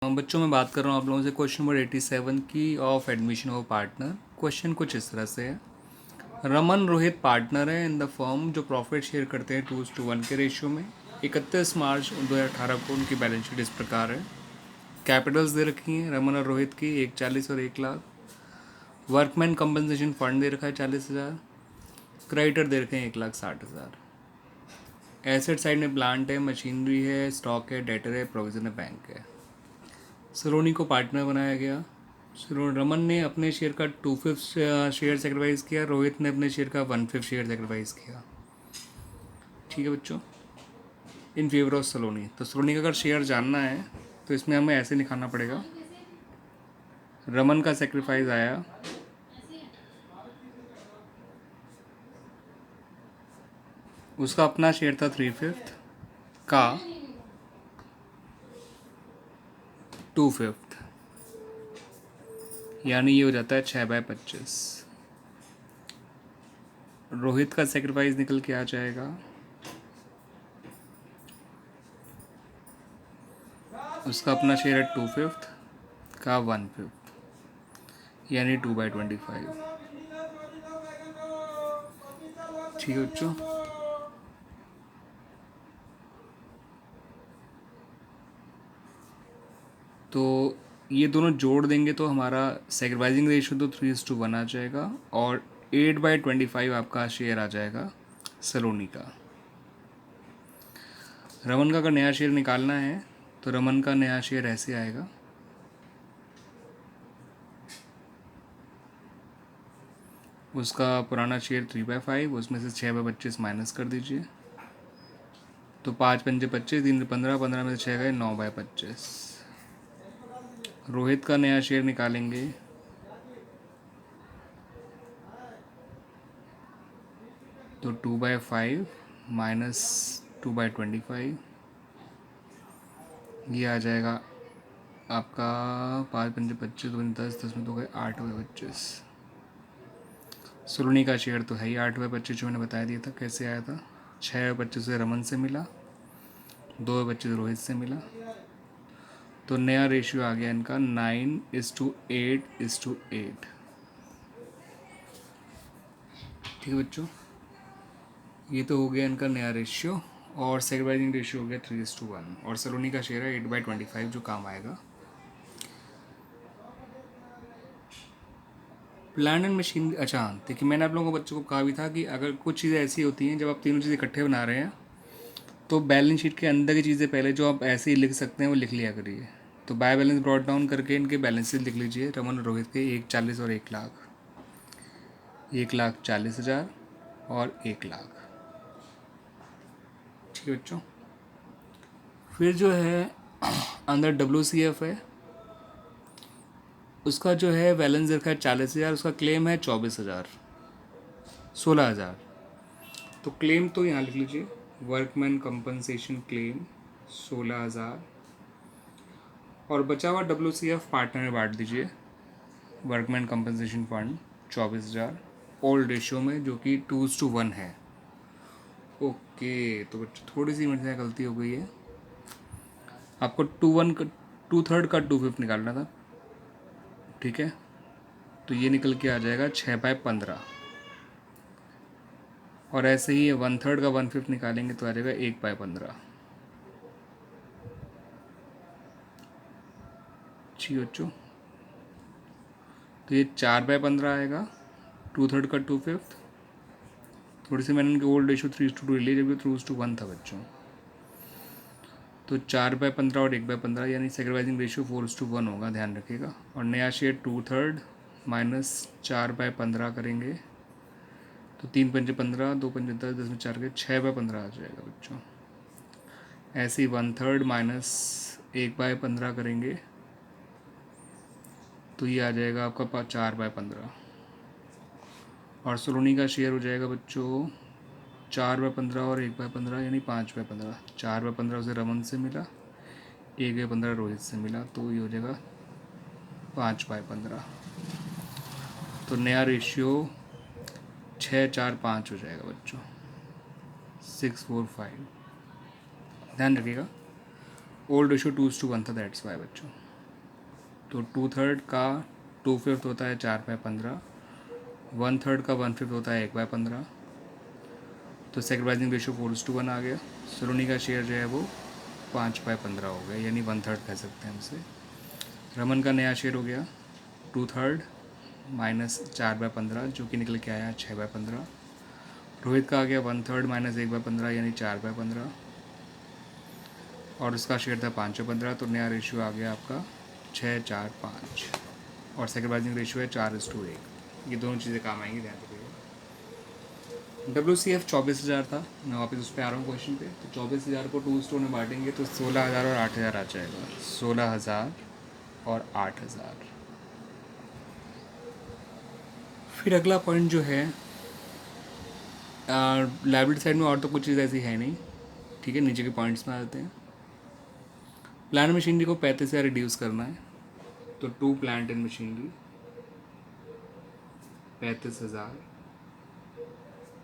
बच्चों मैं बात कर रहा हूँ आप लोगों से क्वेश्चन नंबर 87 की of admission of partner. Question कुछ इस तरह से है। रमन रोहित पार्टनर है इन द फर्म जो प्रॉफिट शेयर करते हैं 2:1 के रेशियो में। 31 मार्च 2018 को उनकी बैलेंस शीट इस प्रकार है। कैपिटल्स दे रखी हैं रमन और रोहित की 140 और 1 लाख। वर्कमैन कंपनसेशन फंड दे रखा है 40,000। क्रेडिटर दे रखे हैं 1,60,000। एसेट साइड में प्लांट है, मशीनरी है, स्टॉक है, डेटर है, प्रोविजन है, बैंक है। सलोनी को पार्टनर बनाया गया। रमन ने अपने शेयर का 2/5 शेयर सेक्रीफाइस किया, रोहित ने अपने शेयर का 1/5 शेयर सेक्रीफाइस किया। ठीक है बच्चों, इन फेवर ऑफ सलोनी। तो सलोनी का अगर शेयर जानना है तो इसमें हमें ऐसे दिखाना पड़ेगा। रमन का सेक्रीफाइस आया उसका अपना शेयर था 3/5 का 2/5, यानी ये हो जाता है 6/25। रोहित का सेक्रीफाइस निकल के आ जाएगा उसका अपना शेयर है 2/5 का 1/5, यानी 2/25। ठीक है बच्चों, तो ये दोनों जोड़ देंगे तो हमारा सेक्रीफाइसिंग रेशियो तो 3:1 आ जाएगा और 8/25 आपका शेयर आ जाएगा सलोनी का। रमन का अगर नया शेयर निकालना है तो रमन का नया शेयर ऐसे आएगा। उसका पुराना शेयर 3/5, उसमें से 6/25 माइनस कर दीजिए तो 5×5 = 25, 3×15, 15 में से 6 गए 9/25। रोहित का नया शेयर निकालेंगे तो 2/5 माइनस 2/25, ये आ जाएगा आपका 5×5 = 25, 10, 10 में तो गए 8/25। सलोनी का शेयर तो है ही 8/25 जो मैंने बताया दिया था कैसे आया था। 6/25 से रमन से मिला, 2/25 रोहित से मिला, तो नया रेशियो आ गया इनका 9:8:8। ठीक है बच्चों, ये तो हो गया इनका नया रेशियो और सेक्रीफाइसिंग रेशियो हो गया 3:1 और सलोनी का शेयर है 8/25 जो काम आएगा। प्लांट एंड मशीन, अच्छा देखिए मैंने आप लोगों को बच्चों को कहा भी था कि अगर कुछ चीज़ें ऐसी होती हैं जब आप तीनों चीज़ें इकट्ठे बना रहे हैं तो बैलेंस शीट के अंदर की चीज़ें पहले जो आप ऐसे ही लिख सकते हैं वो लिख लिया करिए। तो बाय बैलेंस ब्रॉट डाउन करके इनके बैलेंसेस लिख लीजिए। रमन और रोहित के 140 और 1 लाख, 1,40,000 और 1 लाख। ठीक है बच्चों, फिर जो है अंदर WCF है, उसका जो है बैलेंस रखा है 40,000, उसका क्लेम है 24,000, 16,000। तो क्लेम तो यहाँ लिख लीजिए, वर्कमैन कंपनसेशन क्लेम 16,000 और बचा हुआ WCF पार्टनर में बांट दीजिए। Workman compensation fund 24,000 old ratio में जो कि 2:1 है। ओके, तो बच्चों थोड़ी सी मेरे से गलती हो गई है, आपको 2/3 का 2/5 निकालना था। ठीक है, तो ये निकल के आ जाएगा 6/15 और ऐसे ही 1/3 का 1/5 निकालेंगे तो आ जाएगा 1/15। ठीक है बच्चों, तो ये 4/15 आएगा, 2/3 का 2/5। थोड़ी सी मैंने इनके ओल्ड रेशियो 3:2 ले लिया जबकि 3:1 था बच्चों। तो 4/15 और 1/15 यानी सेक्रीफाइसिंग रेशियो 4:1 होगा, ध्यान रखिएगा। और नया शेयर 2/3 माइनस 4/15 करेंगे तो 3×5 = 15, 2×5 = 10, 10 में 4 के 6/15 आ जाएगा बच्चों। ऐसे ही 1/3 माइनस 1/15 करेंगे तो ये आ जाएगा आपका 4/15 और सलोनी का शेयर हो जाएगा बच्चों 4/15 और 1/15 यानी 5/15। 4/15 उसे रमन से मिला, 1/15 रोहित से मिला, तो ये हो जाएगा 5/15। तो नया रेशियो 6:4:5 हो जाएगा बच्चों, 6:4:5। ध्यान रखिएगा ओल्ड रेशियो 2:1 था, दैट्स वाई बच्चों। तो 2/3 का 2/5 होता है 4/15, 1/3 का 1/5 होता है 1/15। तो सेकंड प्राइसिंग रेशियो 4:1 आ गया। सलोनी का शेयर जो है वो 5/15 हो गया, यानी 1/3 कह सकते हैं हमसे। रमन का नया शेयर हो गया 2/3 माइनस 4/15 जो कि निकल के आया 6/15। रोहित का आ गया 1/3 माइनस 1/15 यानी 4/15, और उसका शेयर था 5/15, तो नया रेशियो आ गया आपका 6:4:5, और सेकंड प्राइसिंग रेशियो है 4:1। ये दोनों चीज़ें काम आएंगी, ध्यान रखिएगा। WCF 24,000 था। मैं वापस उस पर आ रहा हूँ क्वेश्चन पे। तो 24,000 को 2 में बांटेंगे तो 16,000 और 8,000 आ जाएगा। 16,000 और 8,000। फिर अगला पॉइंट जो है, लाइबिलिटी साइड में और तो कुछ चीज़ ऐसी है नहीं, ठीक है। नीचे के पॉइंट्स में आते हैं। प्लांट मशीनरी को 35,000 रिड्यूस करना है, तो 2 plant and machinery 35,000।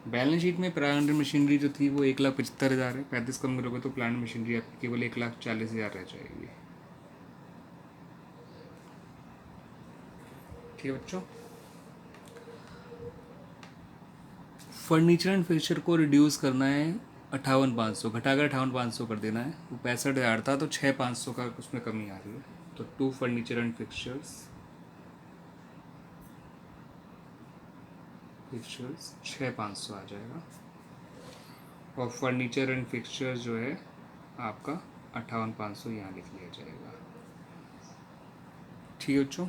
Balance sheet में प्लांट एंड मशीनरी जो थी वो 1,75,000 है। 35 कम करोगे तो प्लांट मशीनरी आपकी केवल 1,40,000 रह जाएगी। ठीक है बच्चों। फर्नीचर एंड फिक्सचर को रिड्यूस करना है 58,500, घटाकर 58,500 कर देना है। वो 65,000 था तो 6,500 का उसमें कमी आ रही है। तो 2 फर्नीचर एंड फिक्सचर्स 6,500 आ जाएगा, और फर्नीचर एंड फिक्सचर जो है आपका 58,500 यहाँ लिख लिया जाएगा। ठीक है बच्चों।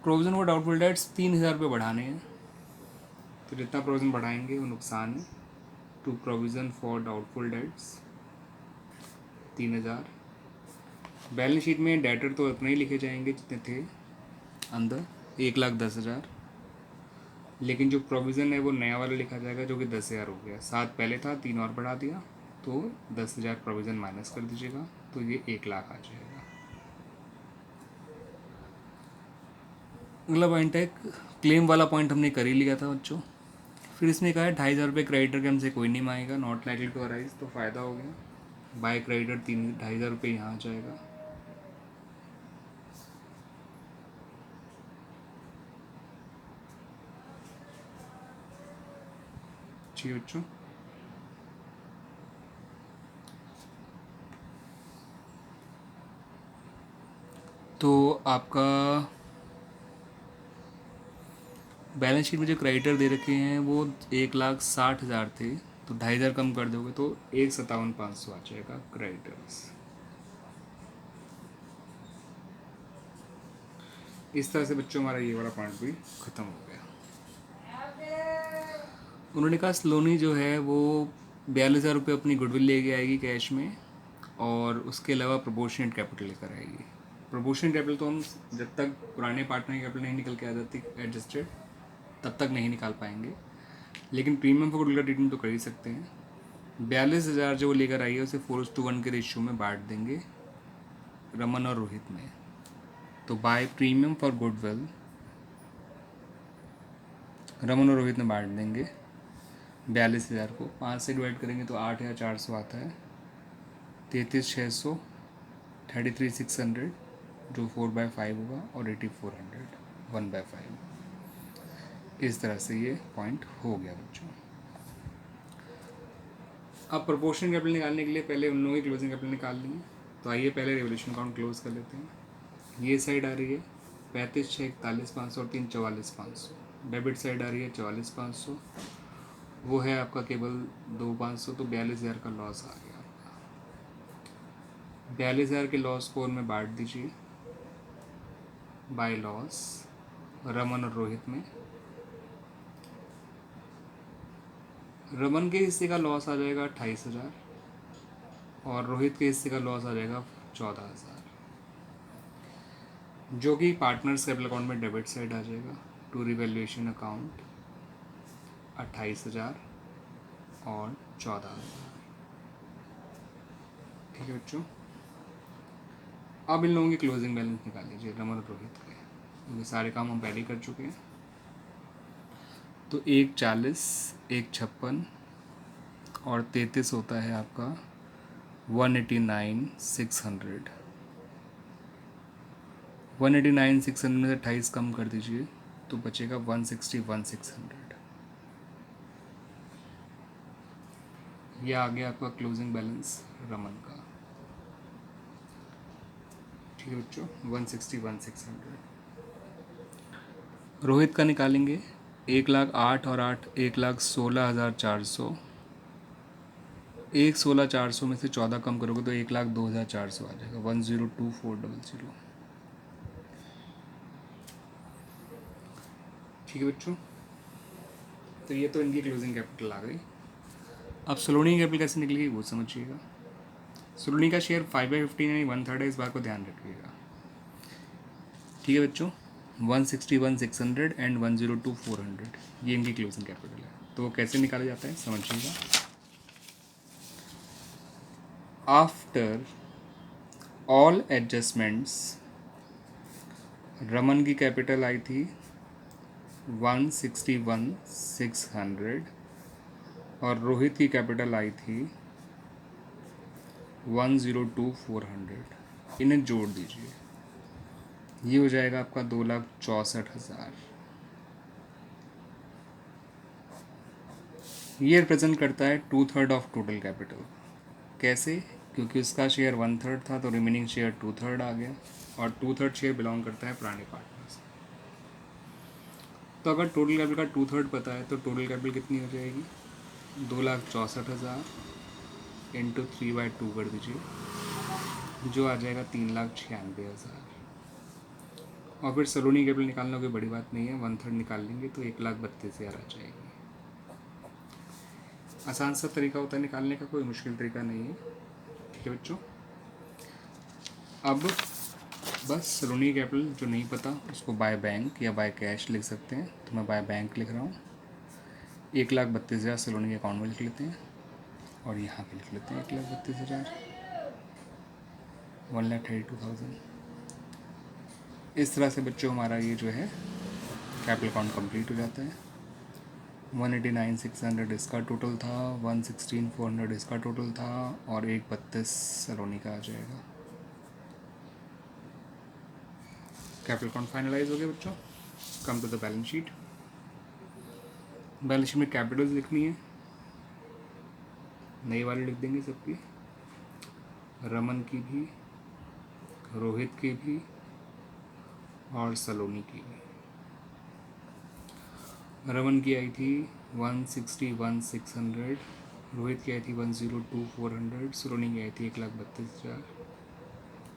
प्रोविजन फॉर डाउटफुल डेट्स 3,000 रुपये बढ़ाने हैं, तो जितना प्रोविजन बढ़ाएंगे वो नुकसान है। To provision for doubtful debts 3,000। Balance sheet में डेटर तो उतने ही लिखे जाएंगे जितने थे अंदर, 1,10,000। लेकिन जो प्रोविज़न है वो नया वाला लिखा जाएगा जो कि 10,000 हो गया। 7 पहले था, 3 और बढ़ा दिया, तो 10,000 प्रोविज़न माइनस कर दीजिएगा, तो ये 1,00,000 आ जाएगा। अगला पॉइंट है, क्लेम वाला पॉइंट हमने कर ही लिया था बच्चों। फिर इसमें कहा है 2,500 रुपये क्रेडिटर के हमसे कोई नहीं मांगेगा, नॉट लाइकली टू अराइज, तो फ़ायदा हो गया। बाय क्रेडिटर 2,500 रुपये यहाँ आ जाएगा। जी बच्चों। तो आपका बैलेंस शीट में जो क्रेडिटर दे रखे हैं वो 1,60,000 थे, तो 2,500 कम कर दोगे तो 1,57,500 आ जाएगा क्रेडिटर्स। इस तरह से बच्चों हमारा ये वाला पॉइंट भी ख़त्म हो गया। उन्होंने कहा सलोनी जो है वो 42,000 रुपये अपनी गुडविल लेके आएगी कैश में, और उसके अलावा प्रोपोर्शनेट कैपिटल लेकर आएगी। प्रोपोर्शनेट कैपिटल तो हम जब तक पुराने पार्टनर की कैपिटल नहीं निकल के आ जाती एडजस्टेड, तब तक नहीं निकाल पाएंगे, लेकिन प्रीमियम फॉर गुडविल का ट्रीटमेंट तो कर ही सकते हैं। 42,000 जो वो लेकर आई है उसे 4:1 के रेशियो में बांट देंगे रमन और रोहित में। तो by premium for goodwill Raman और रोहित में बांट देंगे 42,000 को। 5 से डिवाइड करेंगे तो 8,400 आता है। 33,600, 33,600 जो 4/5 होगा, और 8,400 1/5। इस तरह से ये पॉइंट हो गया बच्चों। अब प्रोपोर्शन कैपिटल निकालने के लिए पहले उन लोगों की क्लोजिंग कैपिटल निकाल लेंगे। तो आइए पहले रिवोल्यूशन अकाउंट क्लोज कर लेते हैं। ये साइड आ रही है 35,600 41,500 और 3 44,500। डेबिट साइड आ रही है 44,500, वो है आपका केवल 2,500, तो 42,000 का लॉस आ गया आपका। 42,000 के लॉस को उनमें बांट दीजिए बाय लॉस रमन और रोहित में। रमन के हिस्से का लॉस आ जाएगा 28,000, और रोहित के हिस्से का लॉस आ जाएगा 14,000, जो कि पार्टनर्स कैपिटल अकाउंट में डेबिट साइड आ जाएगा। टू रिवैल्यूएशन अकाउंट 28,000 और 14,000। ठीक है बच्चों। अब इन लोगों की क्लोजिंग बैलेंस निकाल लीजिए रमन और रोहित के, क्योंकि सारे काम हम पहले ही कर चुके हैं। तो 1,40, 1,56 और 33 होता है आपका 189,600। 189,600 में से 28 कम कर दीजिए तो बचेगा 161,600। ये आ गया आपका क्लोजिंग बैलेंस रमन का। ठीक है बच्चों, 161,600। रोहित का निकालेंगे 1,08,000 और 8 1,16,400। 1,16,400 में से 14 कम करोगे तो 1,02,400 आ जाएगा, 1,02,400। ठीक है बच्चों, तो ये तो इनकी क्लोजिंग कैपिटल आ गई। अब सलोनी कैपिटल कैसे निकलेगी वो समझिएगा। सलोनी का शेयर 5/15 यानी 1/3 है, इस बात को ध्यान रखिएगा। ठीक है बच्चों, 161,600 एंड 1,02,400 ये इनकी क्लोजिंग कैपिटल है। तो वो कैसे निकाला जाता है समझिएगा। आफ्टर ऑल एडजस्टमेंट्स रमन की कैपिटल आई थी 161,600 और रोहित की कैपिटल आई थी 1,02,400। इन्हें जोड़ दीजिए, ये हो जाएगा आपका 2,64,000। ये रिप्रेजेंट करता है 2/3 ऑफ टोटल कैपिटल। कैसे? क्योंकि उसका शेयर 1/3 था तो रिमेनिंग शेयर 2/3 आ गया, और 2/3 शेयर बिलोंग करता है पुराने पार्टनर्स। तो अगर टोटल कैपिटल का 2/3 पता है तो टोटल कैपिटल कितनी हो जाएगी, 2,64,000 इंटू 3/2 कर दीजिए, जो आ जाएगा 3,96,000। और फिर सलोनी कैपिटल निकालना कोई बड़ी बात नहीं है, 1/3 निकाल लेंगे तो 1,32,000 आ जाएगी। आसान सा तरीका होता है निकालने का, कोई मुश्किल तरीका नहीं है। ठीक है बच्चों, अब बस सलोनी कैपिटल जो नहीं पता उसको बाय बैंक या बाय कैश लिख सकते हैं, तो मैं बाय बैंक लिख रहा हूँ। 1,32,000 सलोनी के अकाउंट में लिख लेते हैं और यहाँ पे लिख लेते हैं 1,32,000, 1,32,000। इस तरह से बच्चों हमारा ये जो है कैपिटल अकाउंट कंप्लीट हो जाता है। 189,600 इसका टोटल था, 116,400 इसका टोटल था, और 1,32 सलोनी का आ जाएगा। कैपिटल अकाउंट फाइनलाइज हो गया बच्चों। Come to the balance sheet. Balance sheet में कैपिटल्स लिखनी है, नई वाली लिख देंगे सबकी, रमन की भी, रोहित की भी और सलोनी की भी। रमन की आई थी 161,600, रोहित की आई थी 1,02,400, सलोनी की आई थी 1,32,000।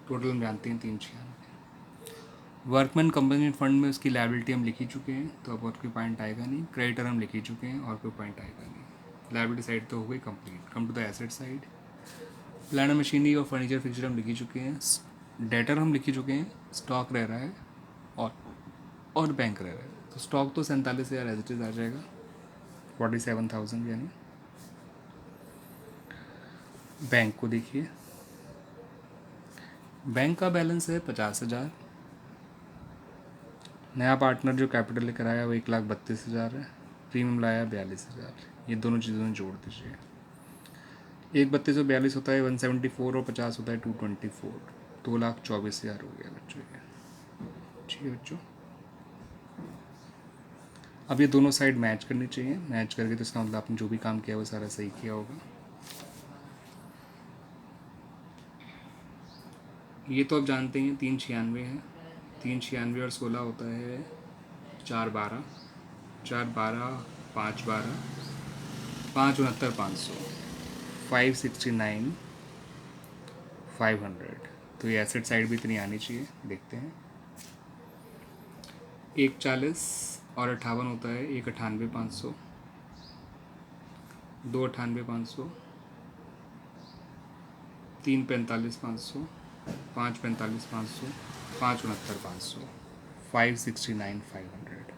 टोटल हम जानते हैं 396। वर्कमैन कंपनी फंड में उसकी लायबिलिटी हम लिख ही चुके हैं, तो अब और कोई पॉइंट आएगा नहीं। क्रेडिटर हम लिख ही चुके हैं, और कोई पॉइंट आएगा नहीं। लायबिलिटी साइड तो हो गई complete. Come to the asset side. Plant machinery और फर्नीचर फिक्चर हम लिख ही चुके हैं, डेटर हम लिख ही चुके हैं, स्टॉक रह रहा है और बैंक रह रहा है। तो स्टॉक तो 47,000 एज इट इज़ आ जाएगा, 47,000 यानी। बैंक को देखिए, बैंक का बैलेंस है 50,000। नया पार्टनर जो कैपिटल लेकर आया वो 1,32,000 है। प्रीमियम लाया 42,000। ये दोनों चीज़ों में जोड़ दीजिए। 1,32 और 42 होता है 174, और 50 होता है 224। 2,24,000 हो गया बच्चों ये। ठीक है बच्चों, अब ये दोनों साइड मैच करनी चाहिए। मैच करके तो इसका मतलब आपने जो भी काम किया वो सारा सही किया होगा। ये तो आप जानते हैं 396 है। 396 और 16 होता है 412, 412, 512, 569, 500, 569, 500। तो ये एसेट साइड भी इतनी आनी चाहिए। देखते हैं, 140 और 58 होता है 198,500, 298,500, 345,500, 545,500, 569,500, 569,500।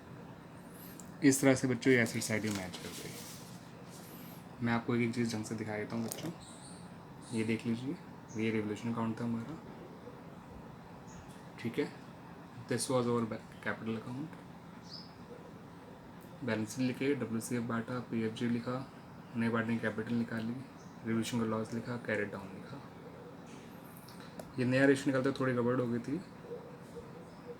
इस तरह से बच्चों ये एसेट साइड में मैच कर गई। मैं आपको एक चीज़ ढंग से दिखा देता हूँ बच्चों। ये देख लीजिए, ये रिवोल्यूशन अकाउंट था हमारा। ठीक है, this was our capital account. Balance sheet लिखे, WCF बांटा, PFG लिखा, नए बांटने की कैपिटल निकाली, रिवोल्यूशन का लॉस लिखा, कैरेट डाउन लिखा। ये नया रेशो निकालते थोड़ी गड़बड़ हो गई थी,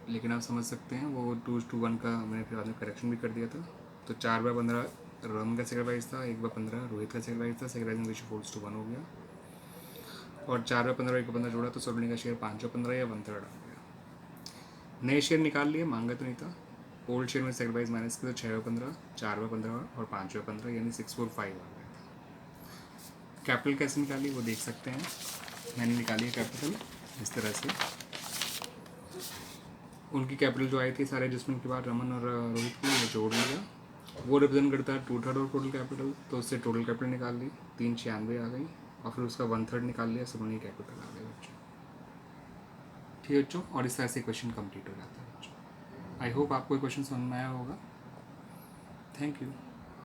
लेकिन आप समझ सकते हैं वो 2:1 का मैंने फिर बाद में करेक्शन भी कर दिया था। तो 4/15 रमन का सेक्रीफाइस था, 1/15 रोहित का सेक्रीफाइस था, सेक्रीफाइसिंग रेशियो फोल्स टू 1 हो गया। और 4/15 1/15 जोड़ा तो सोलनी का शेयर 5/15 या 1/3 आ गया। नए शेयर निकाल लिए, मांगा तो नहीं था। ओल्ड शेयर में सेक्रीफाइस माइनस किया तो 6/15 4/15 और 5/15 यानी 645 आ गया था। कैपिटल कैसे निकाली वो देख सकते हैं, मैंने निकाली है कैपिटल इस तरह से। उनकी कैपिटल जो आई थी सारे एडजस्टमेंट के बाद रमन और रोहित की, वो जोड़ लिया। वो रिप्रेजेंट करता है 2/3 और टोटल कैपिटल, तो उससे टोटल कैपिटल निकाल ली 396 आ गई। और फिर उसका 1/3 निकाल लिया, सोलनी कैपिटल आ गया बच्चों। ठीक है बच्चों, और इस तरह से क्वेश्चन कंप्लीट हो जाता है बच्चों। आई होप आपको क्वेश्चन समझ में आया होगा। Thank you.